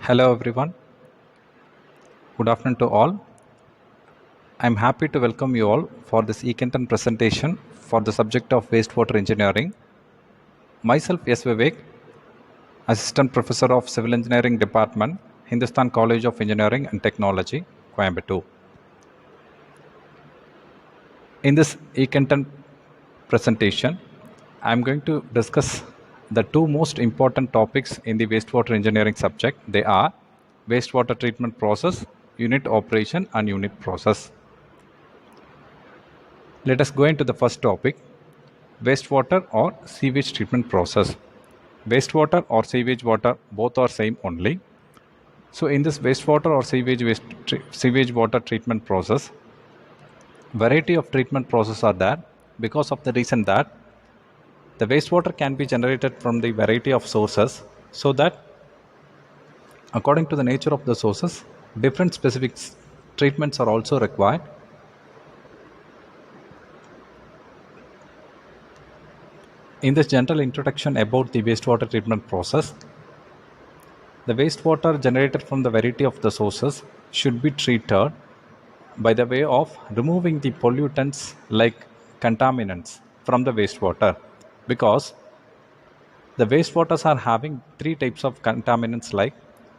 Hello everyone. Good afternoon to all. I'm happy to welcome you all for this e-content presentation for the subject of wastewater engineering. Myself S. Vivek, Assistant Professor of Civil Engineering Department, Hindustan College of Engineering and Technology, Coimbatore. In this e-content presentation, I'm going to discuss the two most important topics in the wastewater engineering subject. They are wastewater treatment process, unit operation and unit process. Let us go into the first topic, wastewater or sewage treatment process. Wastewater or sewage water both are same only. So in this wastewater or sewage water treatment process, variety of treatment process are there because of the reason that the wastewater can be generated from the variety of sources, so that according to the nature of the sources, different specific treatments are also required. In this general introduction about the wastewater treatment process, the wastewater generated from the variety of the sources should be treated by the way of removing the pollutants like contaminants from the wastewater, because the wastewaters are having three types of contaminants like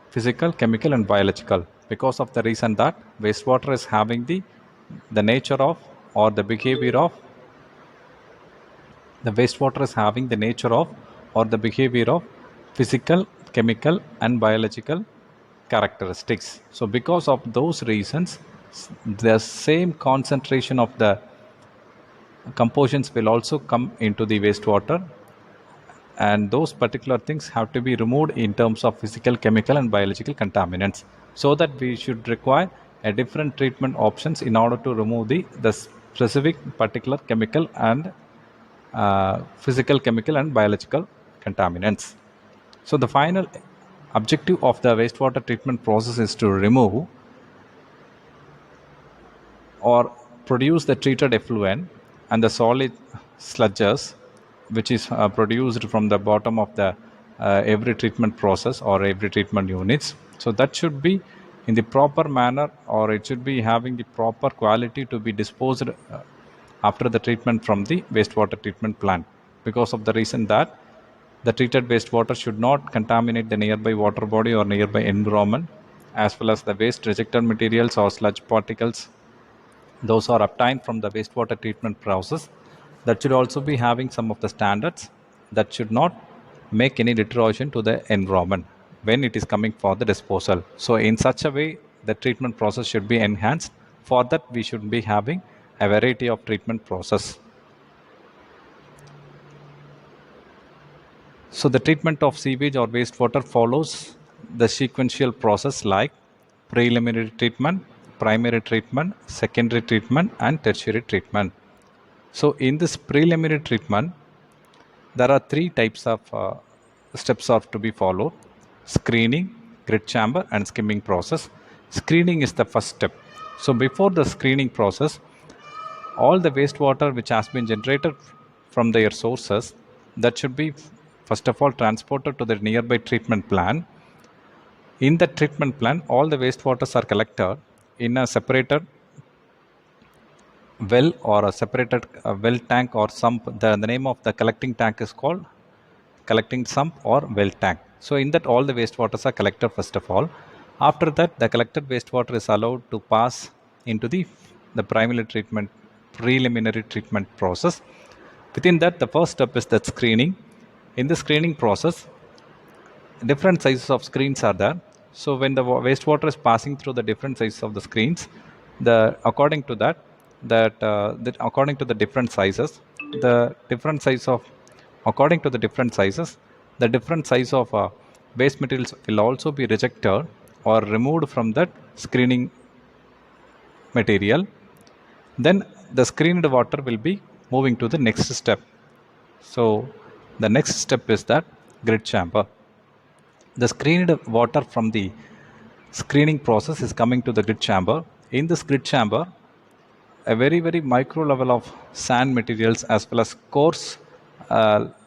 physical, chemical and biological, because of the reason that wastewater is having the nature of or the behavior of the wastewater is having the nature of or the behavior of physical, chemical and biological characteristics. So because of those reasons, the same concentration of the compositions will also come into the wastewater, and those particular things have to be removed in terms of physical, chemical and biological contaminants, so that we should require a different treatment options in order to remove the specific particular chemical and physical, chemical and biological contaminants. So the final objective of the wastewater treatment process is to remove or produce the treated effluent and the solid sludges which is produced from the bottom of the every treatment process or every treatment units. So that should be in the proper manner, or it should be having the proper quality to be disposed after the treatment from the wastewater treatment plant, because of the reason that the treated wastewater should not contaminate the nearby water body or nearby environment, as well as the waste rejected materials or sludge particles, those are obtained from the wastewater treatment process. That should also be having some of the standards that should not make any deterioration to the environment when it is coming for the disposal. So in such a way, the treatment process should be enhanced. For that, we should be having a variety of treatment process. So the treatment of sewage or wastewater follows the sequential process like preliminary treatment, primary treatment, secondary treatment and tertiary treatment. So in this preliminary treatment, there are three types of steps are to be followed: screening, grit chamber and skimming process. Screening is the first step. So before the screening process, all the wastewater which has been generated from their sources, that should be first of all transported to the nearby treatment plant. In the treatment plant, all the wastewaters are collected in a separated well or a separated well tank or sump. The name of the collecting tank is called collecting sump or well tank. So in that, all the wastewaters are collected first of all. After that, the collected wastewater is allowed to pass into the preliminary treatment process. Within that, the first step is that screening. In the screening process, different sizes of screens are there. So when the wastewater is passing through the different sizes of the screens, according to that according to the different sizes, the different size of according to the different sizes, the different size of waste materials will also be rejected or removed from that screening material. Then the screened water will be moving to the next step. So the next step is that grit chamber. The screened water from the screening process is coming to the grit chamber. In this grit chamber, a very micro level of sand materials as well as coarse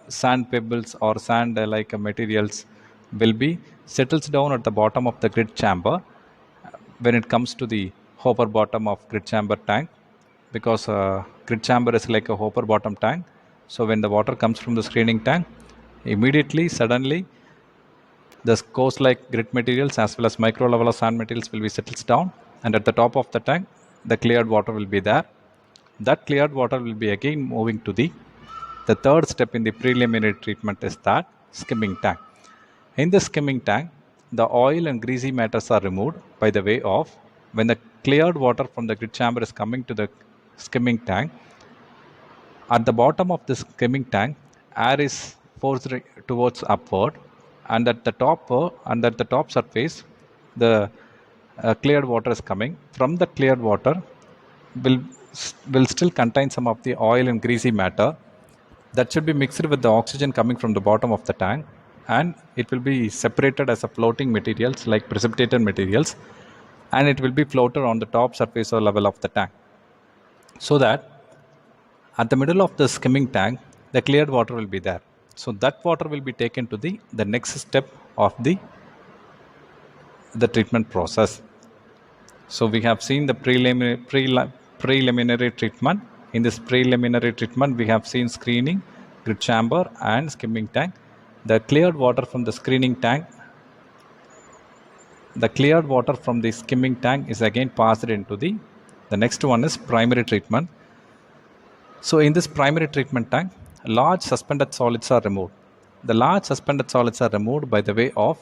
sand pebbles or sand like materials will be settles down at the bottom of the grid chamber when it comes to the hopper bottom of grid chamber tank, because grid chamber is like a hopper bottom tank. So when the water comes from the screening tank, immediately suddenly the coarse like grit materials as well as micro level of sand materials will be settles down, and at the top of the tank the cleared water will be there. That cleared water will be again moving to the third step in the preliminary treatment is that skimming tank. In the skimming tank, the oil and greasy matters are removed by the way of when the cleared water from the grid chamber is coming to the skimming tank. At the bottom of the skimming tank, air is forced towards upward, and at the top surface, the cleared water is coming. From the cleared water, will will still contain some of the oil and greasy matter that should be mixed with the oxygen coming from the bottom of the tank, and it will be separated as a floating materials like precipitated materials, and it will be floated on the top surface or level of the tank, so that at the middle of the skimming tank the cleared water will be there. So that water will be taken to the next step of the treatment process. So we have seen the preliminary treatment. In this preliminary treatment, we have seen screening, grid chamber, and skimming tank. The cleared water from the skimming tank is again passed into the next one is primary treatment. So in this primary treatment tank, large suspended solids are removed. The large suspended solids are removed by the way of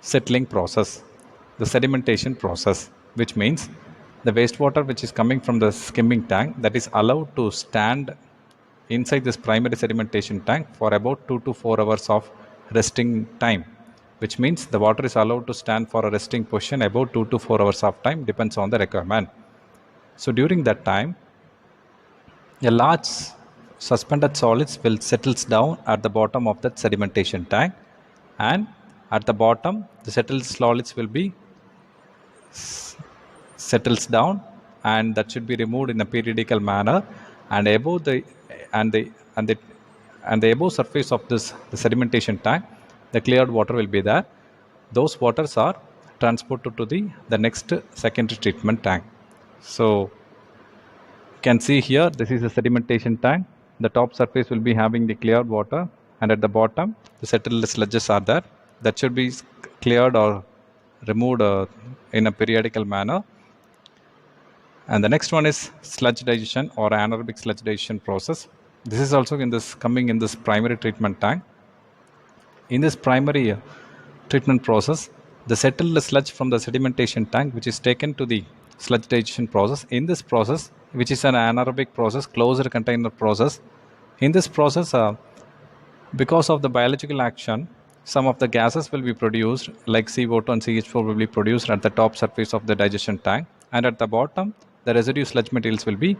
settling process, the sedimentation process, which means the wastewater which is coming from the skimming tank that is allowed to stand inside this primary sedimentation tank for about 2 to 4 hours of resting time, which means the water is allowed to stand for a resting position about 2 to 4 hours of time, depends on the requirement. So during that time, a large suspended solids will settles down at the bottom of that sedimentation tank, and at the bottom the settled solids will be settles down, and that should be removed in a periodical manner, and above the and the and the and the above surface of the sedimentation tank the cleared water will be there. Those waters are transported to the next secondary treatment tank. So you can see here, this is a sedimentation tank. The top surface will be having the cleared water, and at the bottom the settled sludges are there that should be cleared or removed in a periodical manner. And the next one is sludge digestion or anaerobic sludge digestion process. This is also coming in this primary treatment tank. In this primary treatment process, the settled sludge from the sedimentation tank which is taken to the sludge digestion process. In this process, which is an anaerobic process, closed container process, in this process, because of the biological action, some of the gases will be produced like CO2 and CH4 will be produced at the top surface of the digestion tank, and at the bottom the residue sludge materials will be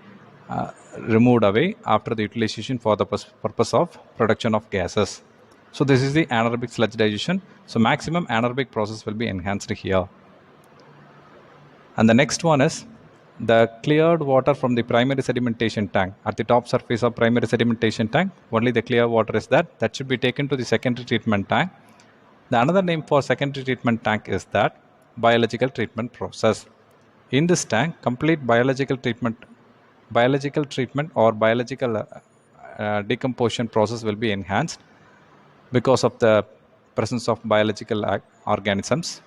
removed away after the utilization for the purpose of production of gases. So this is the anaerobic sludge digestion. So maximum anaerobic process will be enhanced here. And the next one is the cleared water from the primary sedimentation tank. At the top surface of primary sedimentation tank, only the clear water is there. That should be taken to the secondary treatment tank. The another name for secondary treatment tank is that biological treatment process. In this tank, complete biological treatment or biological decomposition process will be enhanced because of the presence of biological organisms.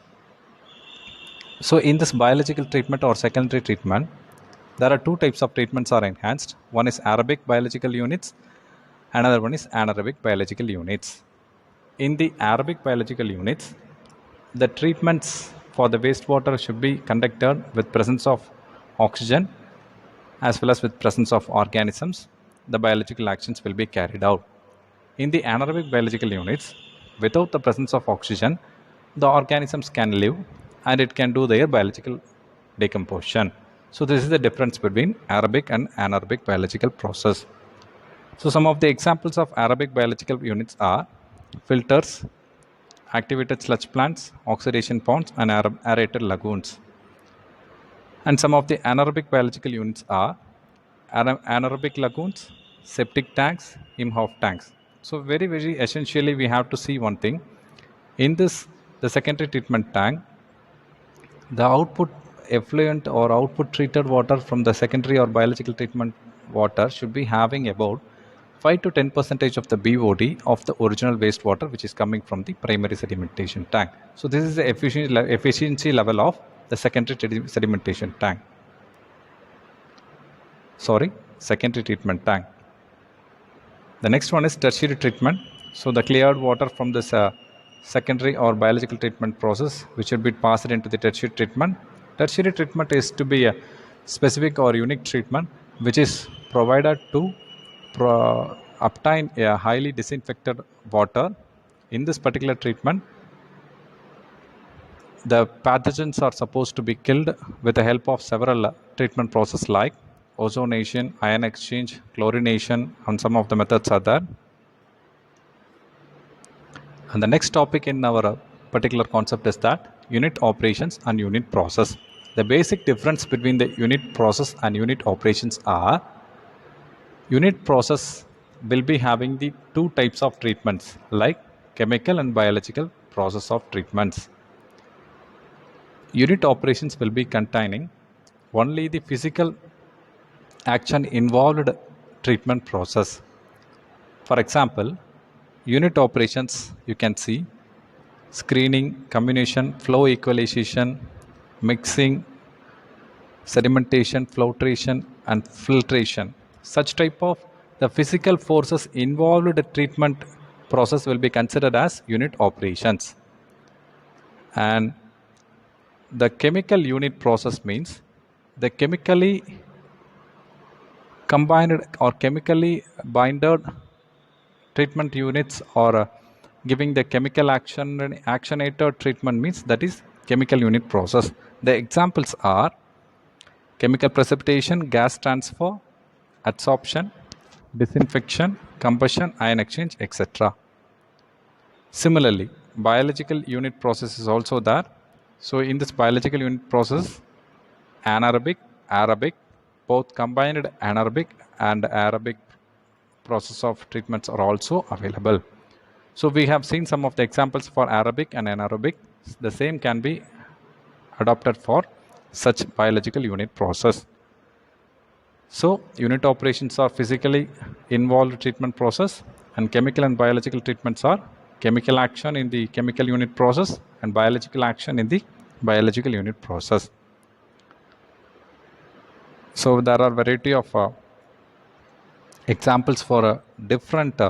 So in this biological treatment or secondary treatment, there are two types of treatments are enhanced. One is aerobic biological units, another one is anaerobic biological units. In the aerobic biological units, the treatments for the wastewater should be conducted with presence of oxygen as well as with presence of organisms. The biological actions will be carried out. In the anaerobic biological units, without the presence of oxygen, the organisms can live and it can do their biological decomposition. So this is the difference between aerobic and anaerobic biological process. So some of the examples of aerobic biological units are filters, activated sludge plants, oxidation ponds, and aerated lagoons. And some of the anaerobic biological units are anaerobic lagoons, septic tanks, Imhoff tanks. So very essentially we have to see one thing. In this, the secondary treatment tank, the output effluent or output treated water from the secondary or biological treatment water should be having about 5 to 10% of the BOD of the original wastewater which is coming from the primary sedimentation tank. So this is the efficiency level of the secondary sedimentation tank. Secondary treatment tank. The next one is tertiary treatment. So the cleared water from this secondary or biological treatment process which should be passed into the tertiary treatment. Tertiary treatment is to be a specific or unique treatment which is provided to obtain a highly disinfected water. In this particular treatment, the pathogens are supposed to be killed with the help of several treatment processes like ozonation, ion exchange, chlorination, and some of the methods are there. And the next topic in our particular concept is that unit operations and unit process. The basic difference between the unit process and unit operations are unit process will be having the two types of treatments like chemical and biological process of treatments. Unit operations will be containing only the physical action involved treatment process. For example, unit operations you can see screening, comminution, flow equalization, mixing, sedimentation, filtration and filtration. Such type of the physical forces involved treatment process will be considered as unit operations. And the chemical unit process means the chemically combined or chemically binded treatment units or giving the chemical actionator treatment means that is chemical unit process. The examples are chemical precipitation, gas transfer, adsorption, disinfection, combustion, ion exchange, etc. Similarly, biological unit process is also there. So in this biological unit process, anaerobic, aerobic, both combined anaerobic and aerobic process of treatments are also available. So we have seen some of the examples for aerobic and anaerobic. The same can be adopted for such biological unit process. So unit operations are physically involved treatment process and chemical and biological treatments are chemical action in the chemical unit process and biological action in the biological unit process. So there are variety of examples for different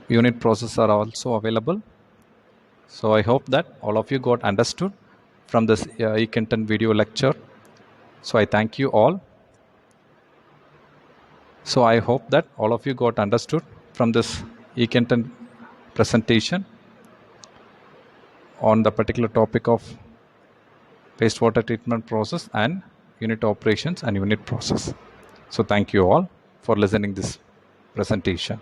unit process are also available. So I hope that all of you got understood from this e-content video lecture. So I thank you all. So I hope that all of you got understood from this e-content presentation on the particular topic of wastewater treatment process and unit operations and unit process. So thank you all for listening this presentation.